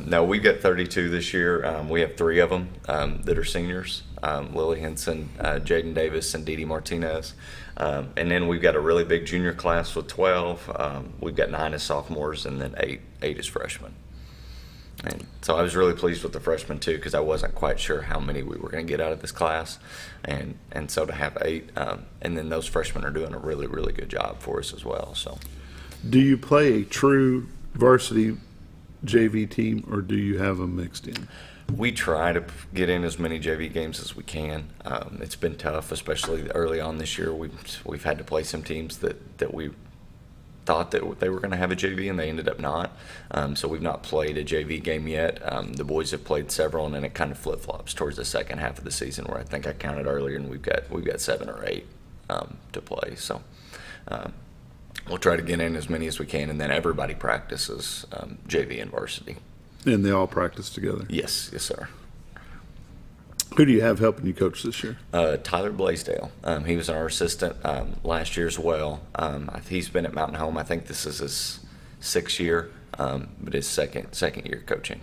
No, we've got 32 this year. We have 3 of them that are seniors, Lily Henson, Jaden Davis, and Dee Dee Martinez. And then we've got a really big junior class with 12. We've got 9 as sophomores, and then 8 as freshmen. And so I was really pleased with the freshmen too, because I wasn't quite sure how many we were going to get out of this class, and so to have 8, and then those freshmen are doing a really, really good job for us as well. So, do you play a true varsity JV team, or do you have them mixed in? We try to get in as many JV games as we can. It's been tough, especially early on this year. We've had to play some teams that we thought that they were going to have a JV, and they ended up not. So we've not played a JV game yet. The boys have played several, and then it kind of flip-flops towards the second half of the season, where I think I counted earlier, and we've got 7 or 8 to play. So we'll try to get in as many as we can, and then everybody practices JV and varsity. And they all practice together? Yes, sir. Who do you have helping you coach this year? Tyler Blaisdell. He was our assistant last year as well. He's been at Mountain Home. I think this is his 6th year, but his second year coaching.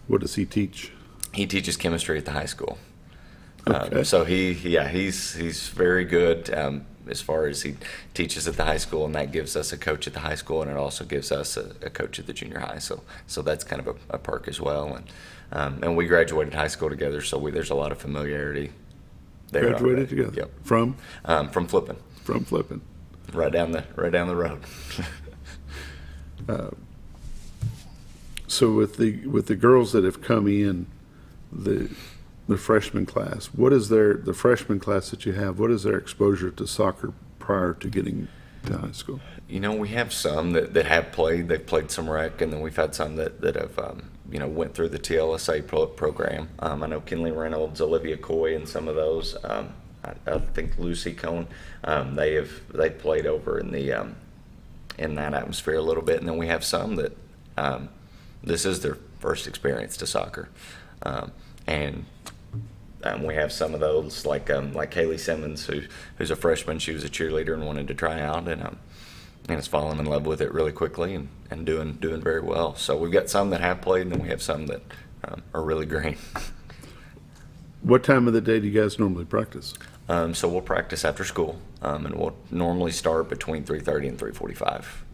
What does he teach? He teaches chemistry at the high school. Okay. So he's very good as far as he teaches at the high school, and that gives us a coach at the high school, and it also gives us a coach at the junior high. So that's kind of a perk as well. And we graduated high school together, so there's a lot of familiarity there. Graduated together? Yep. From Flippin. From Flippin. Right down the road. So with the girls that have come in, the freshman class, what is the freshman class that you have, what is their exposure to soccer prior to getting to high school? You know, we have some that have played. They've played some rec, and then we've had some that have went through the TLSA program. I know Kinley Reynolds, Olivia Coy, and some of those. I think Lucy Cohn. They played over in that atmosphere a little bit, and then we have some that this is their first experience to soccer, and we have some of those like Haley Simmons, who's a freshman. She was a cheerleader and wanted to try out, and has fallen in love with it really quickly and doing very well. So we've got some that have played, and then we have some that are really green. What time of the day do you guys normally practice? So we'll practice after school, and we'll normally start between 3:30 and 3:45.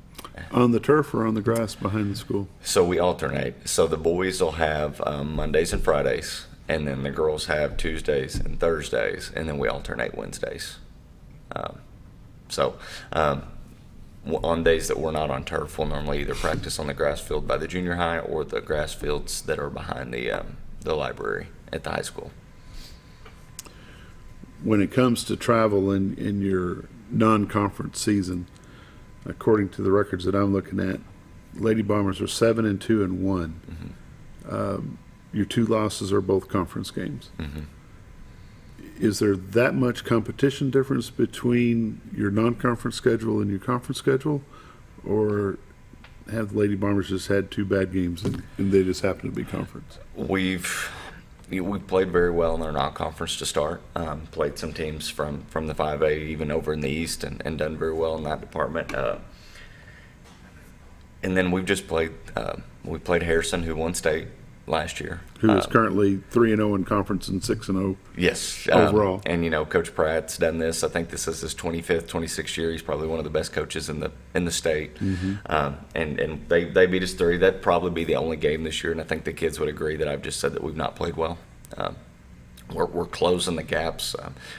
On the turf or on the grass behind the school? So we alternate. So the boys will have Mondays and Fridays, and then the girls have Tuesdays and Thursdays, and then we alternate Wednesdays. On days that we're not on turf, we'll normally either practice on the grass field by the junior high or the grass fields that are behind the library at the high school. When it comes to travel in your non-conference season, according to the records that I'm looking at, Lady Bombers are 7-2-1. Mm-hmm. Your 2 losses are both conference games. Mm-hmm. Is there that much competition difference between your non-conference schedule and your conference schedule, or have the Lady Bombers just had 2 bad games and they just happen to be conference? We've played very well in our non-conference to start. Played some teams from the 5A, even over in the East, and done very well in that department. And then we've just played. We played Harrison, who won state last year. Who is currently 3-0 in conference and 6-0. Yes, overall. And Coach Pratt's done this. I think this is his 25th, 26th year. He's probably one of the best coaches in the state. Mm-hmm. And they beat us 3. That'd probably be the only game this year. And I think the kids would agree that I've just said that we've not played well. We're closing the gaps,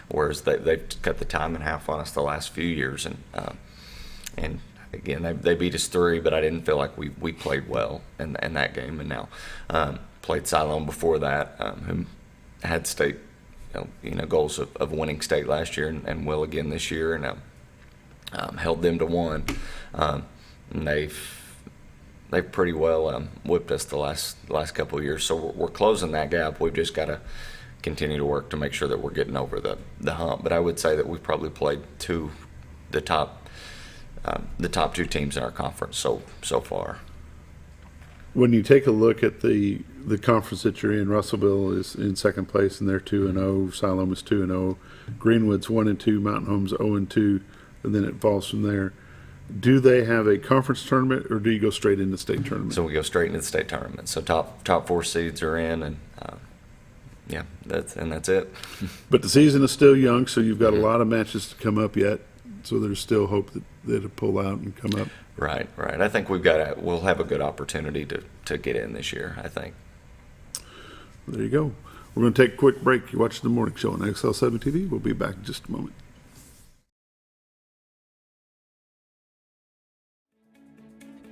whereas they've cut the time in half on us the last few years. And again, they beat us 3, but I didn't feel like we played well in that game. And now played Siloam before that, who had state goals of winning state last year and will again this year, and held them to 1. And they've pretty well whipped us the last couple of years. So we're closing that gap. We've just got to continue to work to make sure that we're getting over the hump. But I would say that we've probably played the top two teams in our conference so far. When you take a look at the conference that you're in, Russellville is in second place and they're 2-0. Siloam is 2-0. Greenwood's 1-2. Mountain Home's 0-2, and then it falls from there. Do they have a conference tournament, or do you go straight into the state tournament? So we go straight into the state tournament. So top 4 seeds are in, and that's it. But the season is still young, so you've got a lot of matches to come up yet. So there's still hope that it'll pull out and come up. Right. I think we'll have a good opportunity to get in this year, I think. There you go. We're going to take a quick break. You're watching the morning show on XL7-TV. We'll be back in just a moment.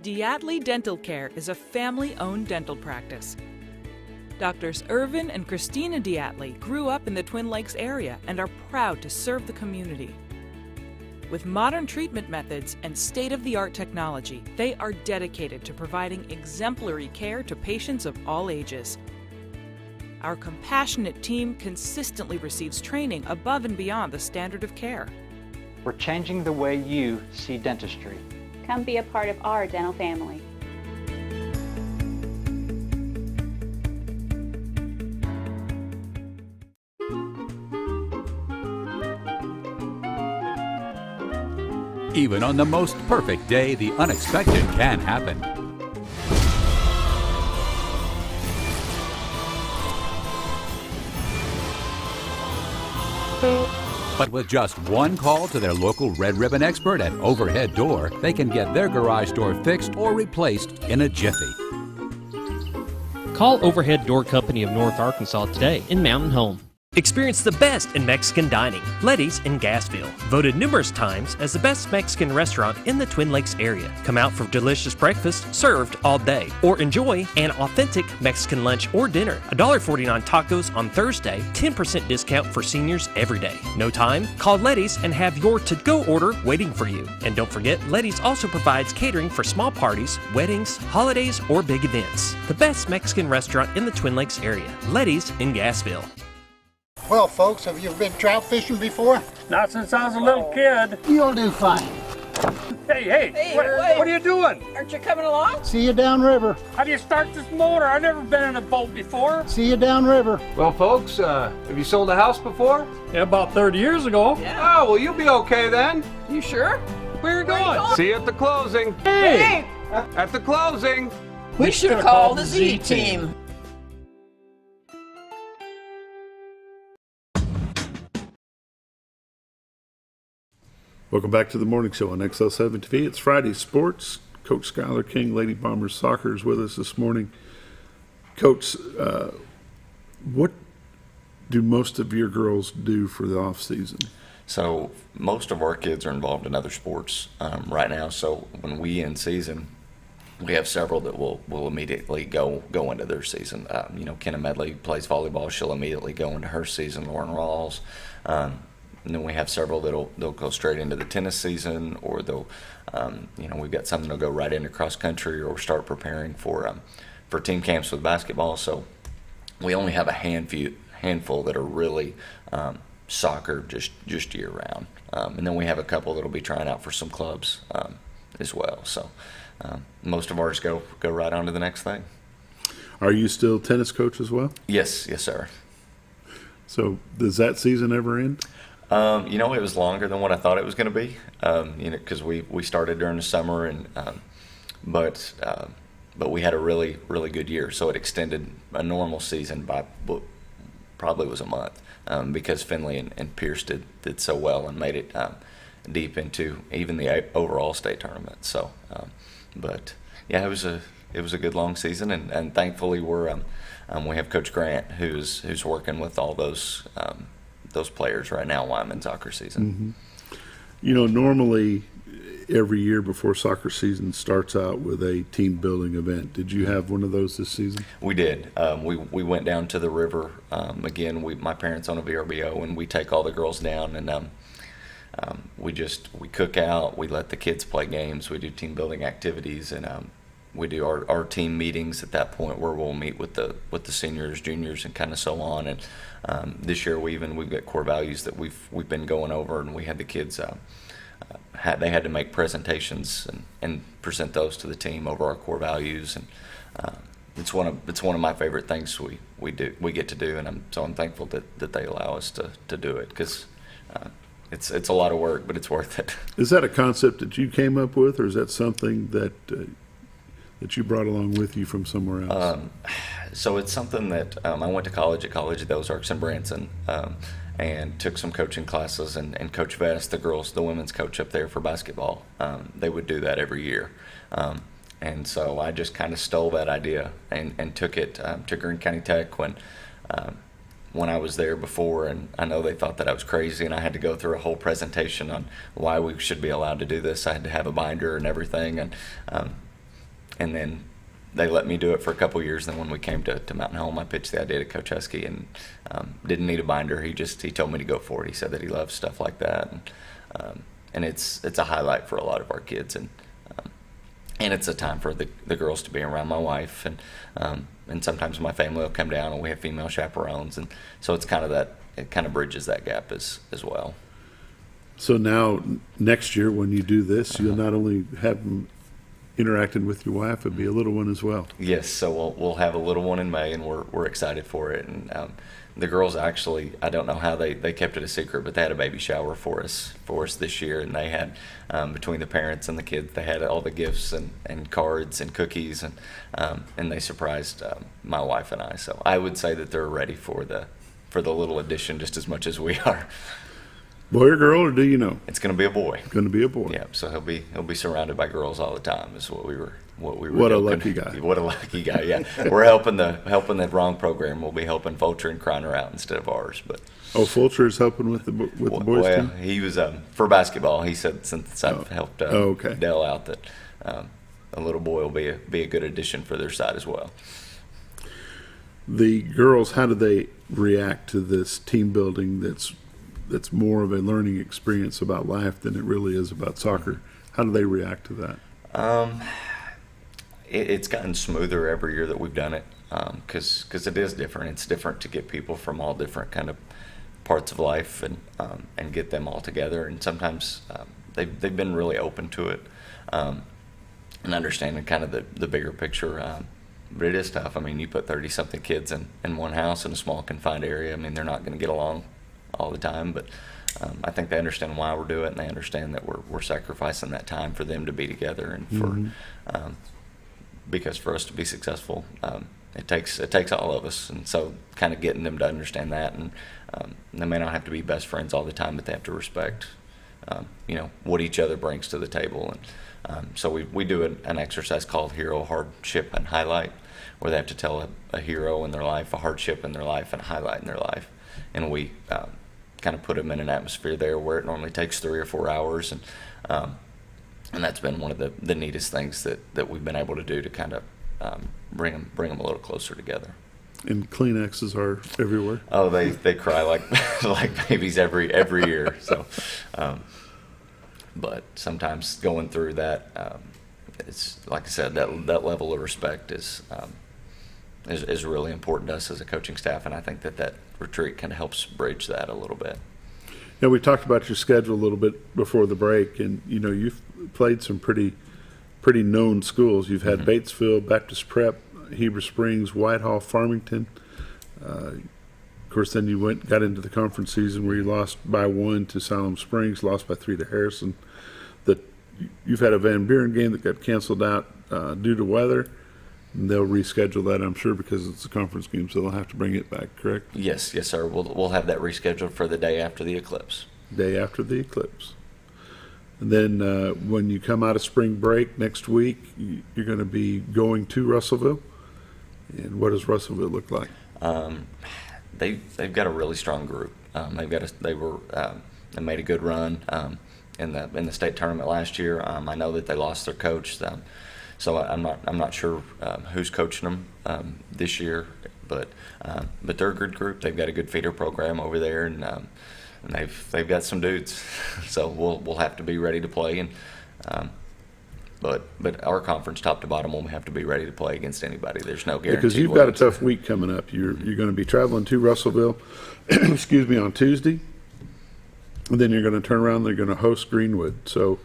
Diatley Dental Care is a family-owned dental practice. Doctors Irvin and Christina Diatley grew up in the Twin Lakes area and are proud to serve the community. With modern treatment methods and state-of-the-art technology, they are dedicated to providing exemplary care to patients of all ages. Our compassionate team consistently receives training above and beyond the standard of care. We're changing the way you see dentistry. Come be a part of our dental family. Even on the most perfect day, the unexpected can happen. But with just one call to their local Red Ribbon expert at Overhead Door, they can get their garage door fixed or replaced in a jiffy. Call Overhead Door Company of North Arkansas today in Mountain Home. Experience the best in Mexican dining. Letty's in Gassville. Voted numerous times as the best Mexican restaurant in the Twin Lakes area. Come out for delicious breakfast served all day. Or enjoy an authentic Mexican lunch or dinner. $1.49 tacos on Thursday. 10% discount for seniors every day. No time? Call Letty's and have your to-go order waiting for you. And don't forget, Letty's also provides catering for small parties, weddings, holidays, or big events. The best Mexican restaurant in the Twin Lakes area. Letty's in Gassville. Well, folks, have you ever been trout fishing before? Not since I was a little kid. You'll do fine. Hey, what are you doing? Aren't you coming along? See you downriver. How do you start this motor? I've never been in a boat before. See you downriver. Well, folks, have you sold a house before? Yeah, about 30 years ago. Yeah. Oh, well, you'll be okay then. You sure? Where are you going? See you at the closing. Hey! At the closing. We should call the Z-Team. Welcome back to the morning show on XL7-TV. It's Friday Sports. Coach Skyler King, Lady Bombers Soccer, is with us this morning. Coach, what do most of your girls do for the off season? So most of our kids are involved in other sports right now. So when we end season, we have several that will immediately go into their season. Kenna Medley plays volleyball. She'll immediately go into her season. Lauren Rawls. And then we have several they'll go straight into the tennis season, or they'll, we've got some that'll go right into cross country or start preparing for team camps with basketball. So we only have a handful that are really soccer just year round, and then we have a couple that'll be trying out for some clubs as well. So most of ours go right on to the next thing. Are you still tennis coach as well? Yes, sir. So does that season ever end? It was longer than what I thought it was going to be, because we started during the summer, and but we had a really, really good year, so it extended a normal season by what probably was a month, because Finley and Pierce did so well and made it deep into even the overall state tournament. So, it was a good long season, and thankfully we have Coach Grant who's working with all those players right now, Wyman soccer season. Mm-hmm. Normally every year before soccer season starts out with a team building event. Did you have one of those this season? We did. We went down to the river. Again, my parents own a VRBO, and we take all the girls down, and we cook out. We let the kids play games. We do team building activities, and we do our team meetings at that point where we'll meet with the seniors, juniors, and kind of so on. And this year we've got core values that we've been going over, and we had the kids they had to make presentations and present those to the team over our core values, and it's one of my favorite things we get to do, and I'm thankful that they allow us to do it, because it's a lot of work, but it's worth it. Is that a concept that you came up with, or is that something that you brought along with you from somewhere else? So it's something that I went to college at College of the Ozarks in Branson, and took some coaching classes, and Coach Vest, the women's coach up there for basketball, they would do that every year. And so I just kind of stole that idea and took it to Greene County Tech when I was there before, and I know they thought that I was crazy, and I had to go through a whole presentation on why we should be allowed to do this. I had to have a binder and everything, and then they let me do it for a couple years. Then when we came to Mountain Home, I pitched the idea to Coach Husky, and didn't need a binder. He told me to go for it. He said that he loves stuff like that, and it's a highlight for a lot of our kids, and it's a time for the girls to be around my wife, and sometimes my family will come down, and we have female chaperones, and so it kind of bridges that gap as well. So now next year when you do this, you'll not only have them interacting with your wife, it'll be a little one as well. Yes, so we'll have a little one in May, and we're excited for it. And the girls actually, I don't know how they kept it a secret, but they had a baby shower for us this year, and they had between the parents and the kids, they had all the gifts and cards and cookies, and they surprised my wife and I. So I would say that they're ready for the little addition just as much as we are. Boy or girl, or do you know? It's going to be a boy. Going to be a boy. Yeah, so he'll be surrounded by girls all the time. Is what we were. What a lucky guy. What a lucky guy. Yeah, we're helping the wrong program. We'll be helping Fulcher and Kreiner out instead of ours. But Fulcher is helping with the boys team. He was for basketball. He said since I've helped Dell out that a little boy will be a good addition for their side as well. The girls, how do they react to this team building that's more of a learning experience about life than it really is about soccer? How do they react to that? It's gotten smoother every year that we've done it, because it is different. It's different to get people from all different kind of parts of life and get them all together. And sometimes they've been really open to it and understanding kind of the bigger picture. But it is tough. I mean, you put 30-something kids in one house in a small confined area. I mean, they're not going to get along all the time, but I think they understand why we're doing it, and they understand that we're sacrificing that time for them to be together, and for because for us to be successful, it takes all of us, and so kind of getting them to understand that, and they may not have to be best friends all the time, but they have to respect what each other brings to the table. And so we do an exercise called Hero, Hardship, and Highlight, where they have to tell a hero in their life, a hardship in their life, and a highlight in their life, and we kind of put them in an atmosphere there where it normally takes 3 or 4 hours, and that's been one of the neatest things that we've been able to do to kind of bring them a little closer together. And Kleenexes are everywhere. Oh, they cry like like babies every year. So, but sometimes going through that, it's like I said, that level of respect is really important to us as a coaching staff, and I think that retreat kind of helps bridge that a little bit. Now, we talked about your schedule a little bit before the break, and you've played some pretty known schools. You've had Batesville, Baptist Prep, Heber Springs, Whitehall, Farmington. Of course, then you got into the conference season where you lost by 1 to Siloam Springs, lost by 3 to Harrison. You've had a Van Buren game that got canceled out due to weather. And they'll reschedule that, I'm sure, because it's a conference game, so they'll have to bring it back, correct? Yes, sir. We'll have that rescheduled for the day after the eclipse. Day after the eclipse. And then when you come out of spring break next week, you're going to be going to Russellville. And what does Russellville look like? They've got a really strong group. They made a good run in the state tournament last year. I know that they lost their coach. So I'm not sure who's coaching them this year, but they're a good group. They've got a good feeder program over there, and they've got some dudes. So we'll have to be ready to play, and But our conference, top to bottom, will have to be ready to play against anybody. There's no guarantee. Because you've got a tough week coming up. You're going to be traveling to Russellville, excuse me, on Tuesday, and then you're going to turn around. They're going to host Greenwood. So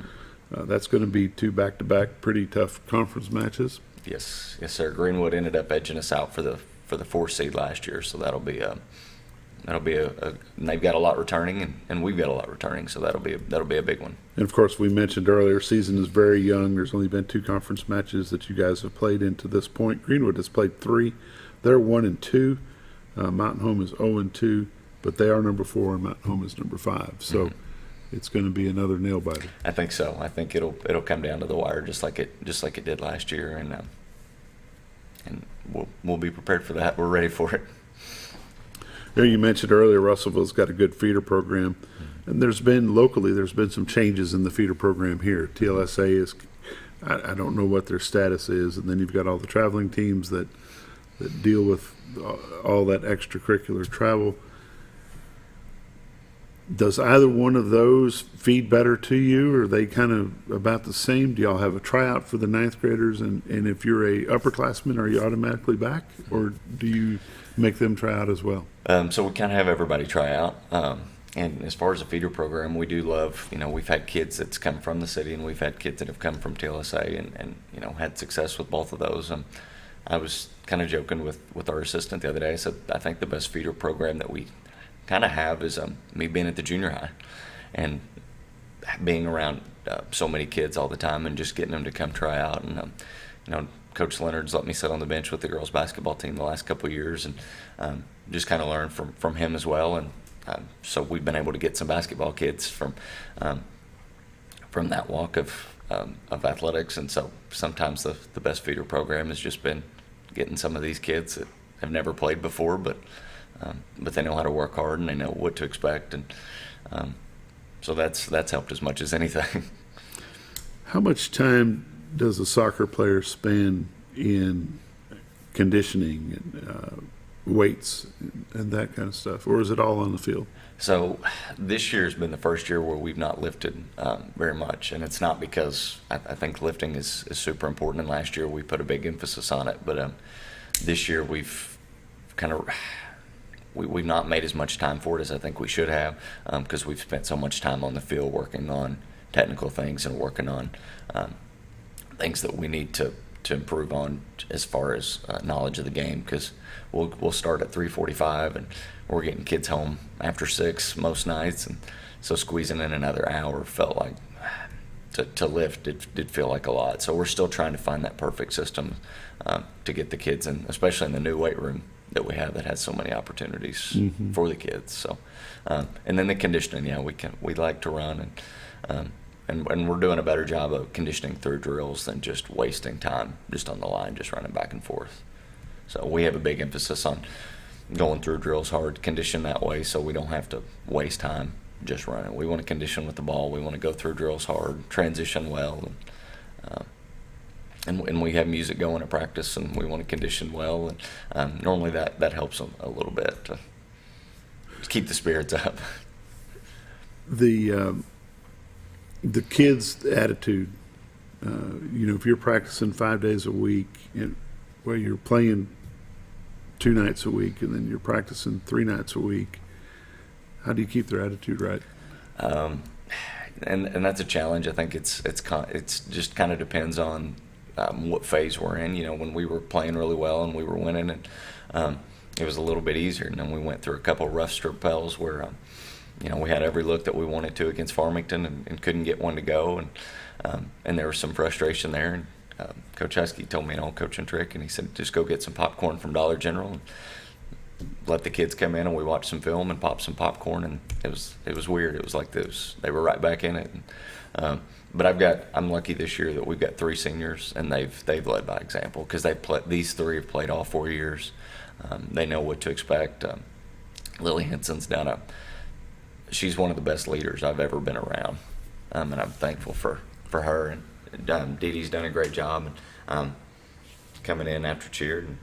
that's going to be 2 back-to-back pretty tough conference matches. Yes, sir. Greenwood ended up edging us out for the 4th seed last year, so that'll be a and they've got a lot returning, and we've got a lot returning, so that'll be a big one. And of course, we mentioned earlier, season is very young. There's only been 2 conference matches that you guys have played in to this point. Greenwood has played 3. They're 1-2. Mountain Home is 0-2, but they are number 4, and Mountain Home is number 5. So it's going to be another nail biter. I think so. I think it'll come down to the wire, just like it did last year, and we'll be prepared for that. We're ready for it. You mentioned earlier Russellville's got a good feeder program, and there's been some changes in the feeder program here. TLSA is, I don't know what their status is, and then you've got all the traveling teams that deal with all that extracurricular travel. Does either one of those feed better to you, or are they kind of about the same? Do y'all have a tryout for the 9th graders, and if you're a upperclassman, are you automatically back, or do you make them try out as well? So we kind of have everybody try out. And as far as the feeder program, we do love, we've had kids that's come from the city, and we've had kids that have come from TLSA and had success with both of those. I was kind of joking with our assistant the other day. I said, I think the best feeder program that we kind of have is me being at the junior high and being around so many kids all the time and just getting them to come try out. And, Coach Leonard's let me sit on the bench with the girls basketball team the last couple of years and just kind of learn from him as well. And so we've been able to get some basketball kids from that walk of athletics. And so sometimes the best feeder program has just been getting some of these kids that have never played before, but they know how to work hard and they know what to expect. And so that's helped as much as anything. How much time does a soccer player spend in conditioning and weights and that kind of stuff, or is it all on the field? So this year's been the first year where we've not lifted very much, and it's not because I think lifting is super important, and last year we put a big emphasis on it, but this year we've not made as much time for it as I think we should have, because we've spent so much time on the field working on technical things and working on things that we need to improve on as far as knowledge of the game, because we'll start at 3:45 and we're getting kids home after 6 most nights, and so squeezing in another hour felt like to lift did feel like a lot. So we're still trying to find that perfect system to get the kids in, especially in the new weight room that we have that has so many opportunities for the kids. So and then the conditioning, we like to run, and we're doing a better job of conditioning through drills than just wasting time just on the line, just running back and forth. So we have a big emphasis on going through drills hard, condition that way, so we don't have to waste time just running. We want to condition with the ball. We want to go through drills hard, transition well, and we have music going at practice, and we want to condition well. And normally that helps them a little bit to keep the spirits up. The kids' attitude, if you're practicing 5 days a week, where you're playing 2 nights a week, and then you're practicing 3 nights a week, how do you keep their attitude right? And that's a challenge. I think it's just kind of depends on what phase we're in. When we were playing really well and we were winning, and it was a little bit easier. And then we went through a couple rough spells where we had every look that we wanted to against Farmington and couldn't get one to go, and there was some frustration there. And Coach Husky told me an old coaching trick, and he said, just go get some popcorn from Dollar General and let the kids come in, and we watched some film and popped some popcorn, and it was weird. It was like they were right back in it. And, but I'm lucky this year that we've got 3 seniors, and they've led by example, because these 3 have played all 4 years. They know what to expect. Lily Henson's she's one of the best leaders I've ever been around, and I'm thankful for her. And Dee Dee's done a great job, and coming in after cheer. And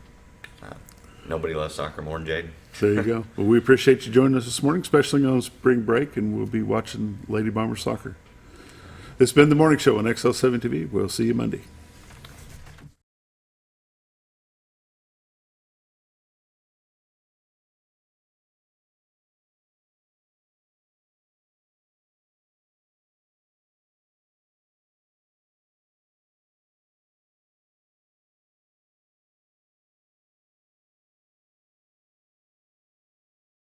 nobody loves soccer more than Jaden. There you go. Well, we appreciate you joining us this morning, especially on spring break, and we'll be watching Lady Bomber soccer. This has been the morning show on XL7-TV. We'll see you Monday.